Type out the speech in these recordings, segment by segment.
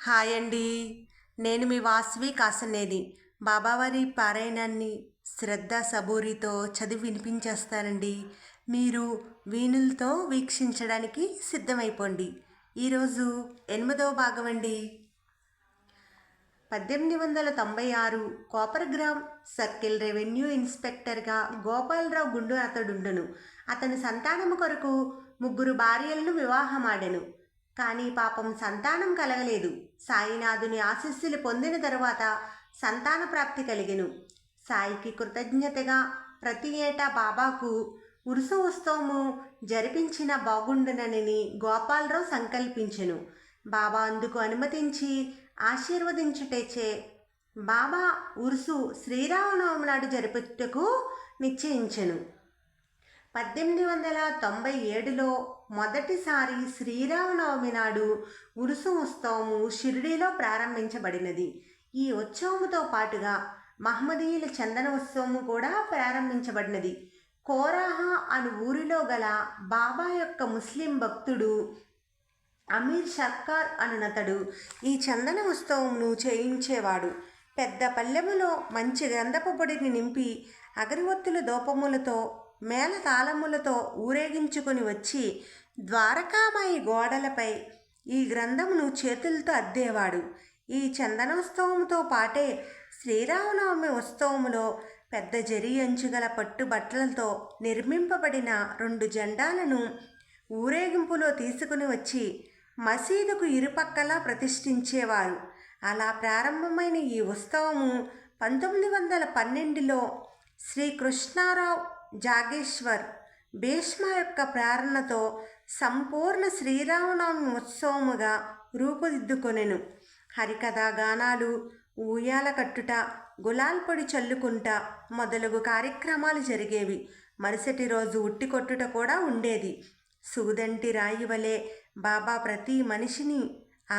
Hi అండి. నేను మీ వాసవి కాసనేది. బాబావారి పారాయణాన్ని శ్రద్ధ సబూరితో చదివి వినిపించేస్తానండి. మీరు వీణులతో వీక్షించడానికి సిద్ధమైపోండి. ఈరోజు 8వ భాగం అండి. 1896 కోపర్గ్రామ్ సర్కిల్ రెవెన్యూ ఇన్స్పెక్టర్గా గోపాలరావు గుండు అతడుండును. అతని సంతానము కొరకు 3 భార్యలను వివాహమాడెను. కానీ పాపం సంతానం కలగలేదు. సాయినాథుని ఆశీస్సులు పొందిన తరువాత సంతాన ప్రాప్తి కలిగెను. సాయికి కృతజ్ఞతగా ప్రతి ఏటా బాబాకు ఉరుస ఉత్సవము జరిపించిన బాగుండునని గోపాలరావు సంకల్పించెను. బాబా అందుకు అనుమతించి ఆశీర్వదించుటచే బాబా ఉరుసు శ్రీరామనవమి నాడు జరుపుటకు నిశ్చయించెను. 1897లో మొదటిసారి శ్రీరామనవమి నాడు ఉరుసు ఉత్సవము షిరిడీలో ప్రారంభించబడినది. ఈ ఉత్సవముతో పాటుగా మహమ్మదీయుల చందన ఉత్సవము కూడా ప్రారంభించబడినది. కోరాహా అను ఊరిలో గల బాబా యొక్క ముస్లిం భక్తుడు అమీర్ సర్కార్ అనునతడు ఈ చందన ఉత్సవమును చేయించేవాడు. పెద్ద పల్లెములో మంచి గంధపు పొడిని నింపి అగరవత్తుల దూపములతో మేళ తాళములతో ఊరేగించుకొని వచ్చి ద్వారకామాయి గోడలపై ఈ గ్రంథమును చేతులతో అద్దేవాడు. ఈ చందనోత్సవంతో పాటే శ్రీరామనవమి ఉత్సవములో పెద్ద జరి అంచుగల పట్టు బట్టలతో నిర్మింపబడిన 2 జెండాలను ఊరేగింపులో తీసుకుని వచ్చి మసీదుకు ఇరుపక్కలా ప్రతిష్ఠించేవారు. అలా ప్రారంభమైన ఈ ఉత్సవము 1912లో శ్రీ కృష్ణారావు జాగేశ్వర్ భీష్మ యొక్క ప్రేరణతో సంపూర్ణ శ్రీరామనవమి ఉత్సవముగా రూపుదిద్దుకొనెను. హరికథా గానాలు, ఊయాల కట్టుట, గులాల్ పొడి చల్లుకుంట మొదలగు కార్యక్రమాలు జరిగేవి. మరుసటి రోజు ఉట్టి కొట్టుట కూడా ఉండేది. సూదంటి రాయి వలె బాబా ప్రతి మనిషిని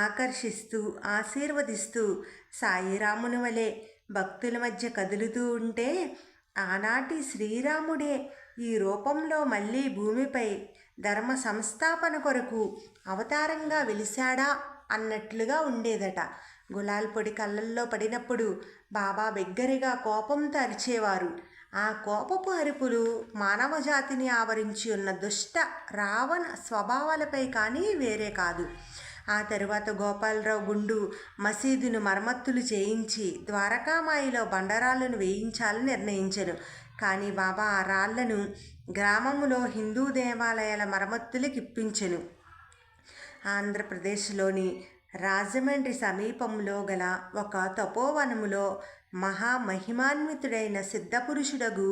ఆకర్షిస్తూ ఆశీర్వదిస్తూ సాయిరాముని వలె భక్తుల మధ్య కదులుతూ ఉంటే ఆనాటి శ్రీరాముడే ఈ రూపంలో మళ్ళీ భూమిపై ధర్మ సంస్థాపన కొరకు అవతారంగా వెలిశాడా అన్నట్లుగా ఉండేదట. గులాల్ పొడి కళ్ళల్లో పడినప్పుడు బాబా బిగ్గరగా కోపంతో అరిచేవారు. ఆ కోపపు అరుపులు మానవజాతిని ఆవరించి ఉన్న దుష్ట రావణ స్వభావాలపై కానీ వేరే కాదు. ఆ తరువాత గోపాలరావు గుండు మసీదును మరమ్మతులు చేయించి ద్వారకామాయిలో బండరాళ్లను వేయించాలని నిర్ణయించెను. కానీ బాబా ఆ రాళ్లను గ్రామములో హిందూ దేవాలయాల మరమ్మతులకు ఇప్పించెను. ఆంధ్రప్రదేశ్లోని రాజమండ్రి సమీపంలో గల ఒక తపోవనములో మహామహిమాన్వితుడైన సిద్ధపురుషుడగు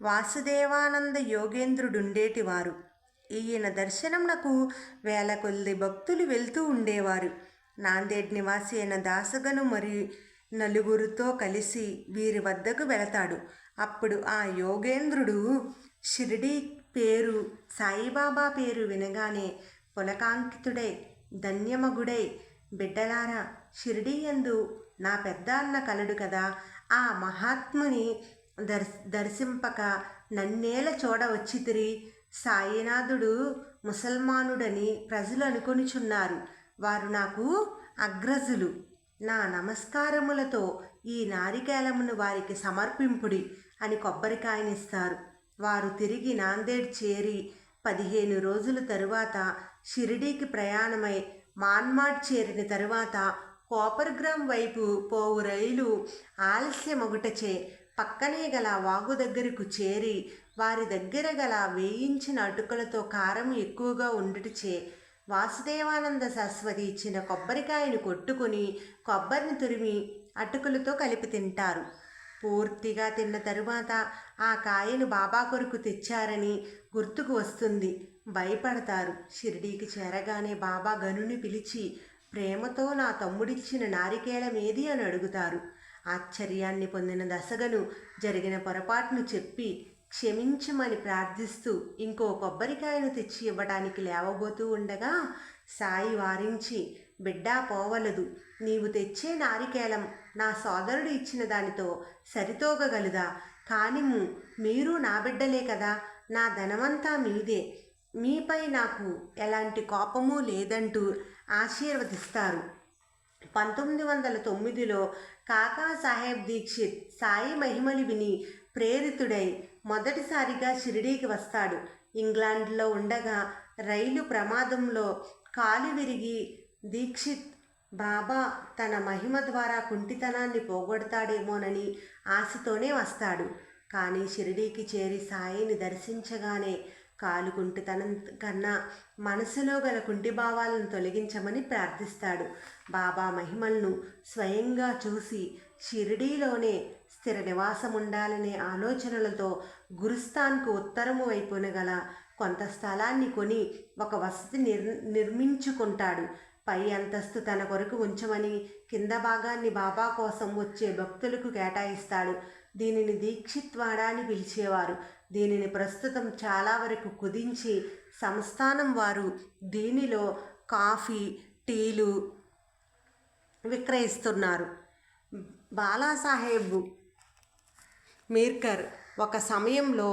వాసుదేవానంద యోగేంద్రుడుండేటివారు. ఈయన దర్శనమునకు వేల కొద్ది భక్తులు వెళ్తూ ఉండేవారు. నాందేడ్ నివాసి అయిన దాసగను మరి నలుగురితో కలిసి వీరి వద్దకు వెళతాడు. అప్పుడు ఆ యోగేంద్రుడు షిరిడీ పేరు, సాయిబాబా పేరు వినగానే పులకాంకితుడై ధన్యమగుడై, బిడ్డలారా, షిరిడీ యందు నా పెద్ద అన్న కలడు కదా, ఆ మహాత్ముని దర్శింపక నన్నేల చూడవచ్చితిరి. సాయినాథుడు ముసల్మానుడని ప్రజలు అనుకొనిచున్నారు. వారు నాకు అగ్రజులు. నా నమస్కారములతో ఈ నారికేలమును వారికి సమర్పింపుడి అని కొబ్బరికాయనిస్తారు. వారు తిరిగి నాందేడ్ చేరి 15 రోజుల తరువాత షిరిడీకి ప్రయాణమై మాన్మాడ్ చేరిన తరువాత కోపర్గ్రామ్ వైపు పోవు రైలు ఆలస్యమొగటచే పక్కనే గల వాగు దగ్గరకు చేరి వారి దగ్గర గల వేయించిన అటుకులతో కారం ఎక్కువగా ఉండుటచే వాసుదేవానంద సరస్వతి ఇచ్చిన కొబ్బరికాయను కొట్టుకుని కొబ్బరిని తురిమి అటుకులతో కలిపి తింటారు. పూర్తిగా తిన్న తరువాత ఆ కాయను బాబా కొరకు తెచ్చారని గుర్తుకు వస్తుంది. భయపడతారు. షిరిడీకి చేరగానే బాబా గనుని పిలిచి ప్రేమతో నా తమ్ముడిచ్చిన నారికేళమేది అని అడుగుతారు. ఆశ్చర్యాన్ని పొందిన దశగను జరిగిన పొరపాటును చెప్పి క్షమించమని ప్రార్థిస్తూ ఇంకో కొబ్బరికాయను తెచ్చి ఇవ్వడానికి లేవబోతూ ఉండగా సాయి వారించి, బిడ్డా పోవలదు, నీవు తెచ్చే నారికేళం నా సోదరుడు ఇచ్చిన దానితో సరితూగగలదా? కానిము, మీరు నా బిడ్డలే కదా, నా ధనమంతా మీదే, మీపై నాకు ఎలాంటి కోపమూ లేదంటూ ఆశీర్వదిస్తారు. 1909లో కాకా సాహెబ్ దీక్షిత్ సాయి మహిమలు విని ప్రేరితుడై మొదటిసారిగా షిరిడీకి వస్తాడు. ఇంగ్లాండ్లో ఉండగా రైలు ప్రమాదంలో కాలు విరిగి దీక్షిత్ బాబా తన మహిమ ద్వారా కుంటితనాన్ని పోగొడతాడేమోనని ఆశతోనే వస్తాడు. కానీ షిరిడీకి చేరి సాయిని దర్శించగానే కాలు కుంటితనం కన్నా మనసులో గల కుంటి భావాలను తొలగించమని ప్రార్థిస్తాడు. బాబా మహిమలను స్వయంగా చూసి షిరిడీలోనే స్థిర నివాసం ఉండాలనే ఆలోచనలతో గురుస్థాన్కు ఉత్తరము వైపున గల కొంత స్థలాన్ని కొని ఒక వసతి నిర్మించుకుంటాడు. పై అంతస్తు తన కొరకు ఉంచమని కింద భాగాన్ని బాబా కోసం వచ్చే భక్తులకు కేటాయిస్తాడు. దీనిని దీక్షిత్వాడ అని పిలిచేవారు. దీనిని ప్రస్తుతం చాలా వరకు కుదించి సంస్థానం వారు దీనిలో కాఫీ, టీలు విక్రయిస్తున్నారు. బాలాసాహెబ్ మీర్కర్ ఒక సమయంలో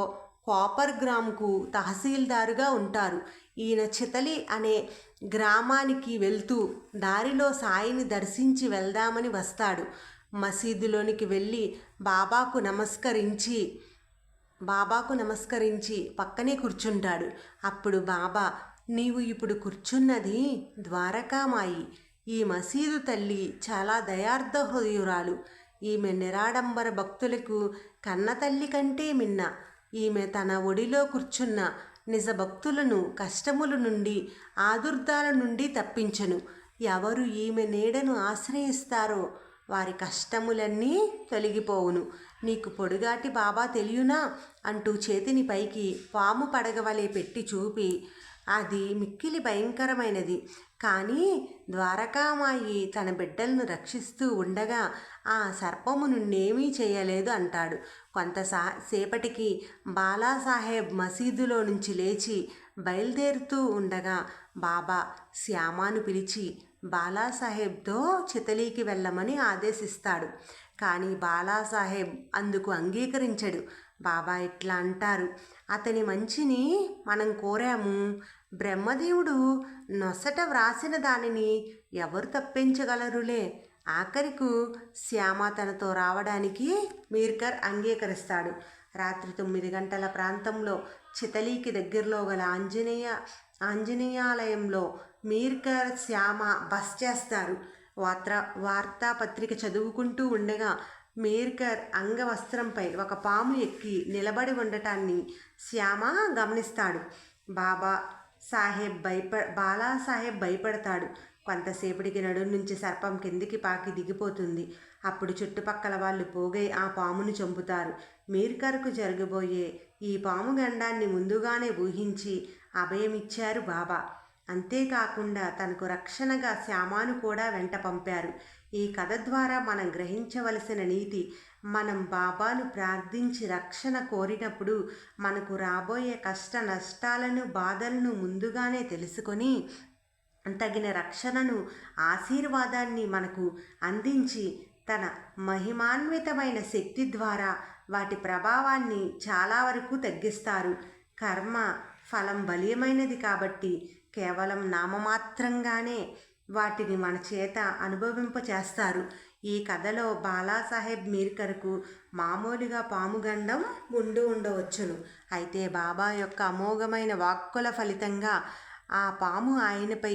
కాపర్ గ్రామ్కు తహసీల్దారుగా ఉంటారు. ఈయన చితలి అనే గ్రామానికి వెళ్తూ దారిలో సాయిని దర్శించి వెళ్దామని వస్తాడు. మసీదులోనికి వెళ్ళి బాబాకు నమస్కరించి పక్కనే కూర్చుంటాడు. అప్పుడు బాబా, నీవు ఇప్పుడు కూర్చున్నది ద్వారకామాయి. ఈ మసీదు తల్లి చాలా దయార్థ హృదయురాలు. ఈమె నిరాడంబర భక్తులకు కన్న తల్లి కంటే మిన్న. ఈమె తన ఒడిలో కూర్చున్న నిజ భక్తులను కష్టముల నుండి ఆదుర్దాల నుండి తప్పించను. ఎవరు ఈమె నీడను ఆశ్రయిస్తారో వారి కష్టములన్నీ తొలగిపోవును. నీకు పొడుగాటి బాబా తెలియనా అంటూ చేతిని పైకి పాము పడగవలే పెట్టి చూపి, అది మిక్కిలి భయంకరమైనది. కానీ ద్వారకామాయి తన బిడ్డలను రక్షిస్తూ ఉండగా ఆ సర్పము నుండేమీ చేయలేదు అంటాడు. కొంతసేపటికి బాలాసాహెబ్ మసీదులో నుంచి లేచి బయలుదేరుతూ ఉండగా బాబా శ్యామాను పిలిచి బాలాసాహెబ్తో చితలీకి వెళ్ళమని ఆదేశిస్తాడు. కానీ బాలాసాహెబ్ అందుకు అంగీకరించడు. బాబా ఇట్లా అంటారు, అతని మంచిని మనం కోరాము. బ్రహ్మదేవుడు నొసట వ్రాసిన దానిని ఎవరు తప్పించగలరులే. ఆఖరికు శ్యామ తనతో రావడానికి మీర్కర్ అంగీకరిస్తాడు. రాత్రి 9 గంటల ప్రాంతంలో చితలీకి దగ్గరలో గల ఆంజనేయాలయంలో మీర్కర్, శ్యామ బస చేస్తారు. వార్తాపత్రిక చదువుకుంటూ ఉండగా మీర్కర్ అంగవస్త్రంపై ఒక పాము ఎక్కి నిలబడి ఉండటాన్ని శ్యామ గమనిస్తాడు. బాలాసాహెబ్ భయపడతాడు. కొంతసేపటికి నడుం నుంచి సర్పం కిందికి పాకి దిగిపోతుంది. అప్పుడు చుట్టుపక్కల వాళ్ళు పోగై ఆ పామును చంపుతారు. మీర్కర్కు జరగబోయే ఈ పాము గండాన్ని ముందుగానే ఊహించి అభయమిచ్చారు బాబా. అంతేకాకుండా తనకు రక్షణగా శ్యామాను కూడా వెంట పంపారు. ఈ కథ ద్వారా మనం గ్రహించవలసిన నీతి, మనం బాబాను ప్రార్థించి రక్షణ కోరినప్పుడు మనకు రాబోయే కష్ట నష్టాలను, బాధలను ముందుగానే తెలుసుకొని తగిన రక్షణను, ఆశీర్వాదాన్ని మనకు అందించి తన మహిమాన్వితమైన శక్తి ద్వారా వాటి ప్రభావాన్ని చాలా వరకు తగ్గిస్తారు. కర్మ ఫలం బలీయమైనది కాబట్టి కేవలం నామమాత్రంగానే వాటిని మన చేత అనుభవింపచేస్తారు. ఈ కథలో బాలాసాహెబ్ మీర్కర్కు మామూలుగా పాముగండం ఉండవచ్చును. అయితే బాబా యొక్క అమోఘమైన వాక్కుల ఫలితంగా ఆ పాము ఆయనపై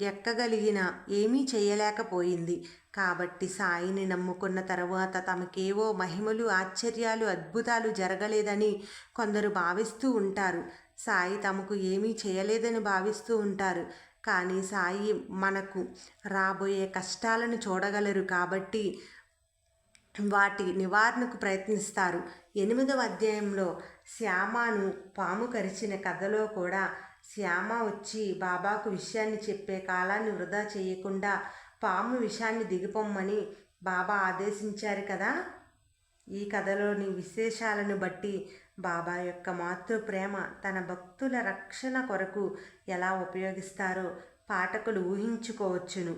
ఎక్కగలిగిన ఏమీ చేయలేకపోయింది. కాబట్టి సాయిని నమ్ముకున్న తరువాత తమకేవో మహిమలు, ఆశ్చర్యాలు, అద్భుతాలు జరగలేదని కొందరు భావిస్తూ ఉంటారు. సాయి తమకు ఏమీ చేయలేదని భావిస్తూ ఉంటారు. కానీ సాయి మనకు రాబోయే కష్టాలను చూడగలరు కాబట్టి వాటి నివారణకు ప్రయత్నిస్తారు. 8వ అధ్యాయంలో శ్యామను పాము కరిచిన కథలో కూడా శ్యామ వచ్చి బాబాకు విషయాన్ని చెప్పే కాలాన్ని వృధా చేయకుండా పాము విషయాన్ని దిగిపోమ్మని బాబా ఆదేశించారు కదా. ఈ కథలోని విశేషాలను బట్టి బాబా యొక్క మాతృప్రేమ తన భక్తుల రక్షణ కొరకు ఎలా ఉపయోగిస్తారో పాఠకులు ఊహించుకోవచ్చును.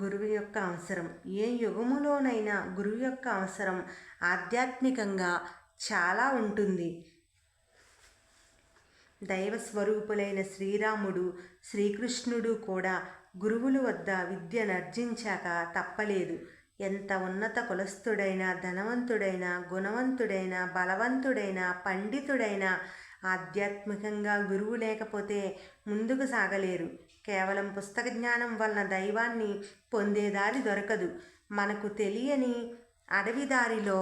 గురువు యొక్క అవసరం, ఏ యుగములోనైనా గురువు యొక్క అవసరం ఆధ్యాత్మికంగా చాలా ఉంటుంది. దైవ స్వరూపులైన శ్రీరాముడు, శ్రీకృష్ణుడు కూడా గురువుల వద్ద విద్యనర్జించాక తప్పలేదు. ఎంత ఉన్నత కులస్థుడైనా, ధనవంతుడైనా, గుణవంతుడైనా, బలవంతుడైనా, పండితుడైనా ఆధ్యాత్మికంగా గురువు లేకపోతే ముందుకు సాగలేరు. కేవలం పుస్తక జ్ఞానం వలన దైవాన్ని పొందేదారి దొరకదు. మనకు తెలియని అడవి దారిలో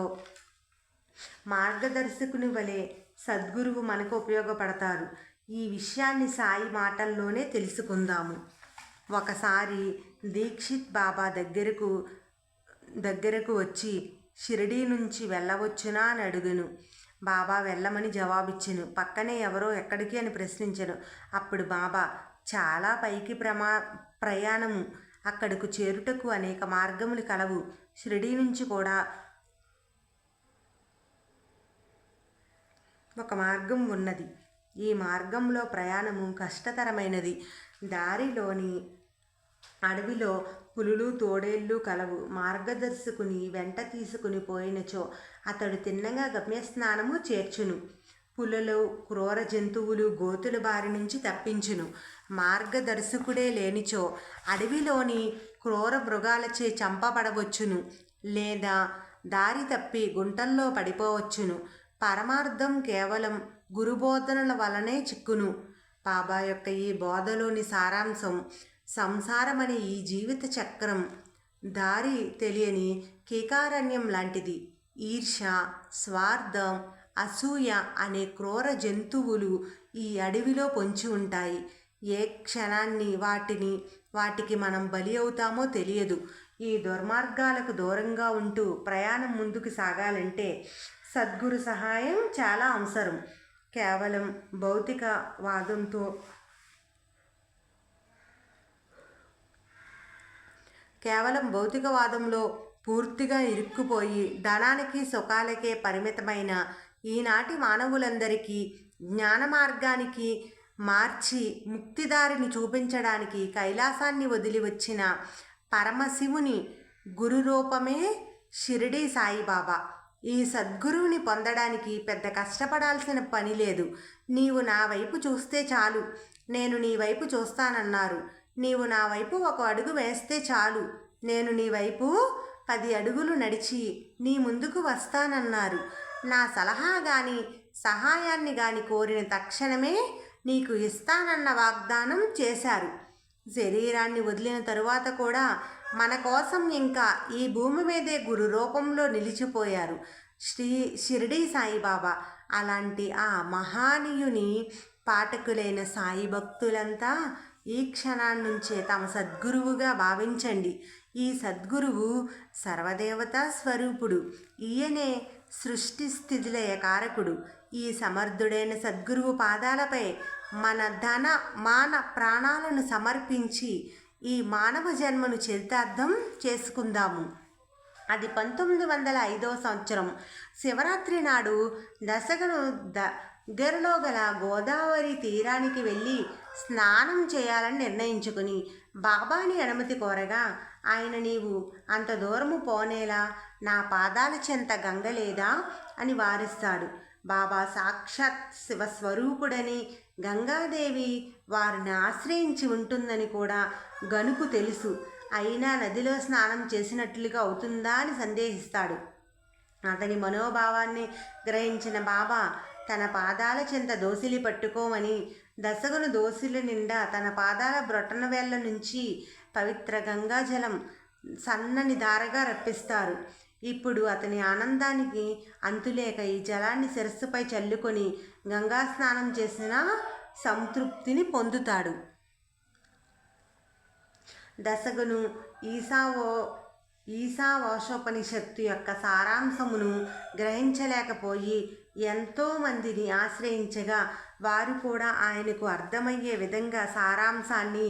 మార్గదర్శకుని వలె సద్గురువు మనకు ఉపయోగపడతారు. ఈ విషయాన్ని సాయి మాటల్లోనే తెలుసుకుందాము. ఒకసారి దీక్షిత్ బాబా దగ్గరకు వచ్చి షిరిడీ నుంచి వెళ్ళవచ్చునా అని అడుగును. బాబా వెళ్ళమని జవాబిచ్చెను. పక్కనే ఎవరో ఎక్కడికి అని ప్రశ్నించెను. అప్పుడు బాబా, చాలా పైకి ప్రయాణము, అక్కడకు చేరుటకు అనేక మార్గములు కలవు. షిరిడీ నుంచి కూడా ఒక మార్గం ఉన్నది. ఈ మార్గంలో ప్రయాణము కష్టతరమైనది. దారిలోని అడవిలో పులులు, తోడేళ్ళు కలవు. మార్గదర్శకుని వెంట తీసుకుని పోయినచో అతడు తిన్నగా గమ్యస్నానము చేర్చును. పులులు, క్రూర జంతువులు, గోతుల బారి నుంచి తప్పించును. మార్గదర్శకుడే లేనిచో అడవిలోని క్రూర మృగాలచే చంపబడవచ్చును, లేదా దారి తప్పి గుంటల్లో పడిపోవచ్చును. పరమార్థం కేవలం గురుబోధనల వలనే చిక్కును. బాబా యొక్క ఈ బోధలోని సారాంశం, సంసారమనే ఈ జీవిత చక్రం దారి తెలియని కీకారణ్యం లాంటిది. ఈర్ష, స్వార్థం, అసూయ అనే క్రూర జంతువులు ఈ అడవిలో పొంచి ఉంటాయి. ఏ క్షణాన్ని వాటికి మనం బలి అవుతామో తెలియదు. ఈ దుర్మార్గాలకు దూరంగా ఉంటూ ప్రయాణం ముందుకు సాగాలంటే సద్గురు సహాయం చాలా అవసరం. కేవలం భౌతికవాదంలో పూర్తిగా ఇరుక్కుపోయి ధనానికి, సుఖాలకే పరిమితమైన ఈనాటి మానవులందరికీ జ్ఞాన మార్గానికి మార్చి ముక్తిదారిని చూపించడానికి కైలాసాన్ని వదిలి వచ్చిన పరమశివుని గురురూపమే షిరిడీ సాయిబాబా. ఈ సద్గురువుని పొందడానికి పెద్ద కష్టపడాల్సిన పని లేదు. నీవు నా వైపు చూస్తే చాలు, నేను నీ వైపు చూస్తానన్నారు. నీవు నా వైపు ఒక అడుగు వేస్తే చాలు, నేను నీ వైపు 10 అడుగులు నడిచి నీ ముందుకు వస్తానన్నారు. నా సలహా గాని సహాయాన్ని గాని కోరిన తక్షణమే నీకు ఇస్తానన్న వాగ్దానం చేశారు. శరీరాన్ని వదిలిన తరువాత కూడా మన కోసం ఇంకా ఈ భూమి మీదే గురు రూపంలో నిలిచిపోయారు షిరిడీ సాయిబాబా. అలాంటి ఆ మహానీయుని పాఠకులైన సాయి భక్తులంతా ఈ క్షణాన్నించే తమ సద్గురువుగా భావించండి. ఈ సద్గురువు సర్వదేవతా స్వరూపుడు. ఈయనే సృష్టి స్థితిలయ కారకుడు. ఈ సమర్థుడైన సద్గురువు పాదాలపై మన ధన, మాన, ప్రాణాలను సమర్పించి ఈ మానవ జన్మను చరితార్థం చేసుకుందాము. అది 1905వ సంవత్సరం శివరాత్రి నాడు దశగను దగ్గరలో గల గోదావరి తీరానికి వెళ్ళి స్నానం చేయాలని నిర్ణయించుకుని బాబాని అనుమతి కోరగా ఆయన, నీవు అంత దూరము పోనేలా నా పాదాల చెంత గంగ లేదా అని వారిస్తాడు. బాబా సాక్షాత్ శివస్వరూపుడని, గంగాదేవి వారిని ఆశ్రయించి ఉంటుందని కూడా గనుకు తెలుసు. అయినా నదిలో స్నానం చేసినట్లుగా అవుతుందా అని సందేహిస్తాడు. అతని మనోభావాన్ని గ్రహించిన బాబా తన పాదాల చెంత దోసిలి పట్టుకోమని దశగును దోసిలి నిండా తన పాదాల బ్రొటన వేళ్ల నుంచి పవిత్ర గంగాజలం సన్నని ధారగా రప్పిస్తారు. ఇప్పుడు అతని ఆనందానికి అంతులేక ఈ జలాన్ని శిరస్సుపై చల్లుకొని గంగా స్నానం చేసిన సంతృప్తిని పొందుతాడు. దశగును ఈశావాసోపనిషత్తు యొక్క సారాంశమును గ్రహించలేకపోయి ఎంతోమందిని ఆశ్రయించగా వారు కూడా ఆయనకు అర్థమయ్యే విధంగా సారాంశాన్ని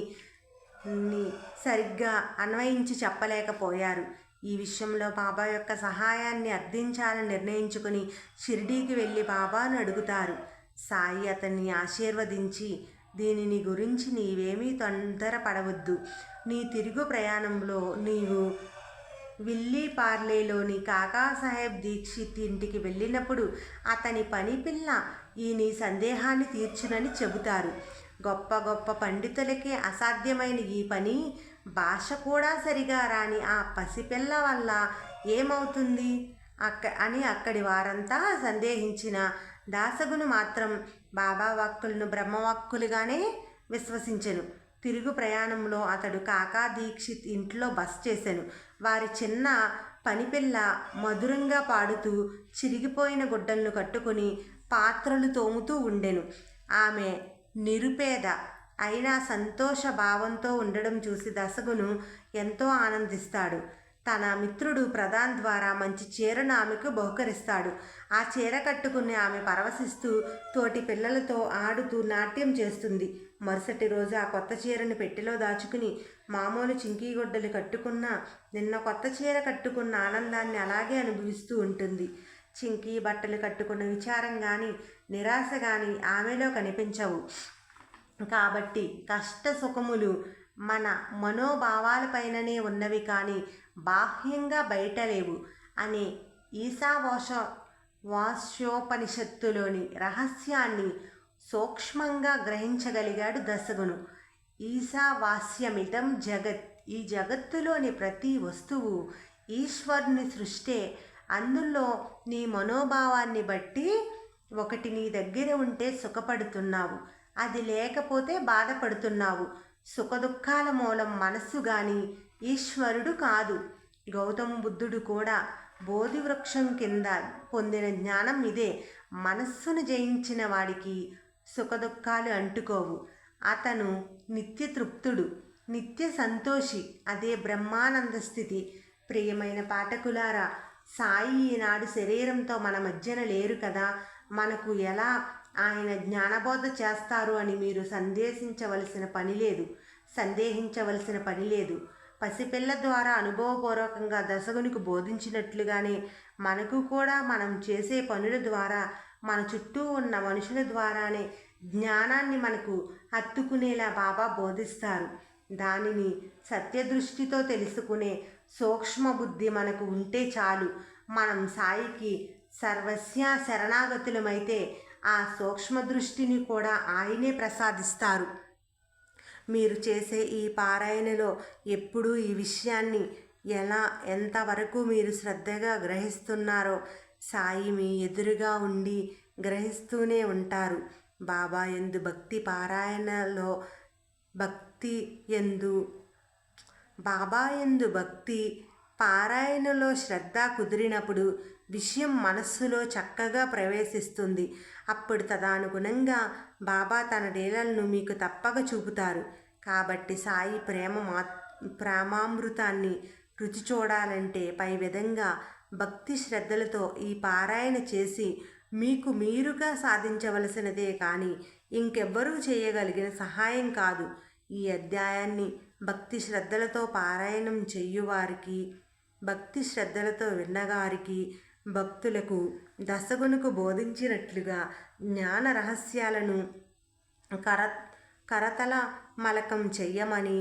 సరిగ్గా అన్వయించి చెప్పలేకపోయారు. ఈ విషయంలో బాబా యొక్క సహాయాన్ని అర్థించాలని నిర్ణయించుకుని షిరిడీకి వెళ్ళి బాబాను అడుగుతారు. సాయి అతన్ని ఆశీర్వదించి, దీనిని గురించి నీవేమీ తొందరపడవద్దు. నీ తిరుగు ప్రయాణంలో నీవు విల్లీపార్లేలోని కాకాసాహెబ్ దీక్షిత్ ఇంటికి వెళ్ళినప్పుడు అతని పని పిల్ల ఈ నీ సందేహాన్ని తీర్చునని చెబుతారు. గొప్ప గొప్ప పండితులకే అసాధ్యమైన ఈ పని భాష కూడా సరిగా రాని ఆ పసిపిల్ల వల్ల ఏమవుతుంది అని అక్కడి వారంతా సందేహించిన దాసగును మాత్రం బాబా వాక్కులను బ్రహ్మవాక్కులుగానే విశ్వసించెను. తిరుగు ప్రయాణంలో అతడు కాకా దీక్షిత్ ఇంట్లో బస చేశాను. వారి చిన్న పనిపిల్ల మధురంగా పాడుతూ చిరిగిపోయిన గుడ్డలను కట్టుకుని పాత్రలు తోముతూ ఉండెను. ఆమె నిరుపేద అయినా సంతోష భావంతో ఉండడం చూసి దశగును ఎంతో ఆనందిస్తాడు. తన మిత్రుడు ప్రధాన్ ద్వారా మంచి చీరను ఆమెకు బహుకరిస్తాడు. ఆ చీర కట్టుకుని ఆమె పరవశిస్తూ తోటి పిల్లలతో ఆడుతూ నాట్యం చేస్తుంది. మరుసటి రోజు ఆ కొత్త చీరను పెట్టెలో దాచుకుని మామూలు చింకీ గుడ్డలు కట్టుకున్న నిన్న కొత్త చీర కట్టుకున్న ఆనందాన్ని అలాగే అనుభవిస్తూ ఉంటుంది. చింకీ బట్టలు కట్టుకున్న విచారం కానీ నిరాశ కానీ ఆమెలో కనిపించవు. కాబట్టి కష్ట సుఖములు మన మనోభావాలపైననే ఉన్నవి కానీ బాహ్యంగా బయట లేవు అనే వాస్యోపనిషత్తులోని రహస్యాన్ని సూక్ష్మంగా గ్రహించగలిగాడు దశగును. ఈశావాస్యమిదం జగత్, ఈ జగత్తులోని ప్రతి వస్తువు ఈశ్వరుని సృష్టే. అందులో నీ మనోభావాన్ని బట్టి ఒకటి నీ దగ్గర ఉంటే సుఖపడుతున్నావు, అది లేకపోతే బాధపడుతున్నావు. సుఖదుఖాల మూలం మనస్సు గాని ఈశ్వరుడు కాదు. గౌతమ బుద్ధుడు కూడా బోధి వృక్షం కింద పొందిన జ్ఞానం ఇదే. మనస్సును జయించిన వాడికి సుఖదుఖాలు అంటుకోవు. అతను నిత్య తృప్తుడు, నిత్య సంతోషి. అదే బ్రహ్మానంద స్థితి. ప్రియమైన పాఠకులారా, సాయి ఈనాడు శరీరంతో మన మధ్యన లేరు కదా, మనకు ఎలా ఆయన జ్ఞానబోధ చేస్తారు అని మీరు సందేహించవలసిన పని లేదు. పసిపిల్ల ద్వారా అనుభవపూర్వకంగా దశగునికి బోధించినట్లుగానే మనకు కూడా మనం చేసే పనుల ద్వారా, మన చుట్టూ ఉన్న మనుషుల ద్వారానే జ్ఞానాన్ని మనకు హత్తుకునేలా బాబా బోధిస్తారు. దానిని సత్యదృష్టితో తెలుసుకునే సూక్ష్మ బుద్ధి మనకు ఉంటే చాలు. మనం సాయికి సర్వస్య శరణాగతులమైతే ఆ సూక్ష్మ దృష్టిని కూడా ఆయనే ప్రసాదిస్తారు. మీరు చేసే ఈ పారాయణలో ఎప్పుడూ ఈ విషయాన్ని ఎంతవరకు మీరు శ్రద్ధగా గ్రహిస్తున్నారో సాయి మీ ఎదురుగా ఉండి గ్రహిస్తూనే ఉంటారు. బాబా యందు భక్తి పారాయణలో శ్రద్ధ కుదిరినప్పుడు విషయం మనస్సులో చక్కగా ప్రవేశిస్తుంది. అప్పుడు తదనుగుణంగా బాబా తన లీలలను మీకు తప్పక చూపుతారు. కాబట్టి సాయి ప్రేమామృతాన్ని రుచి చూడాలంటే పై విధంగా భక్తి శ్రద్ధలతో ఈ పారాయణ చేసి మీకు మీరుగా సాధించవలసినదే కానీ ఇంకెవ్వరూ చేయగలిగిన సహాయం కాదు. ఈ అధ్యాయాన్ని భక్తి శ్రద్ధలతో పారాయణం చెయ్యువారికి, భక్తి శ్రద్ధలతో విన్నగారికి, భక్తులకు దశగునుకు బోధించినట్లుగా జ్ఞాన రహస్యాలను కరతల మలకం చెయ్యమని,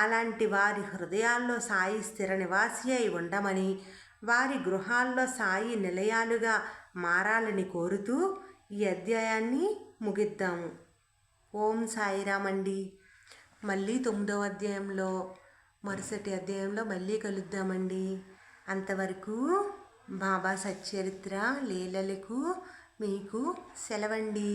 అలాంటి వారి హృదయాల్లో సాయి స్థిర నివాసి అయి ఉండమని, వారి గృహాల్లో సాయి నిలయాలుగా మారాలని కోరుతూ ఈ అధ్యాయాన్ని ముగిద్దాము. ఓం సాయిరామ్ అండి. మళ్ళీ 9వ అధ్యాయంలో మరుసటి అధ్యాయంలో మళ్ళీ కలుద్దామండి. అంతవరకు బాబా సచ్చరిత్ర లీలలకు మీకు సెలవండి.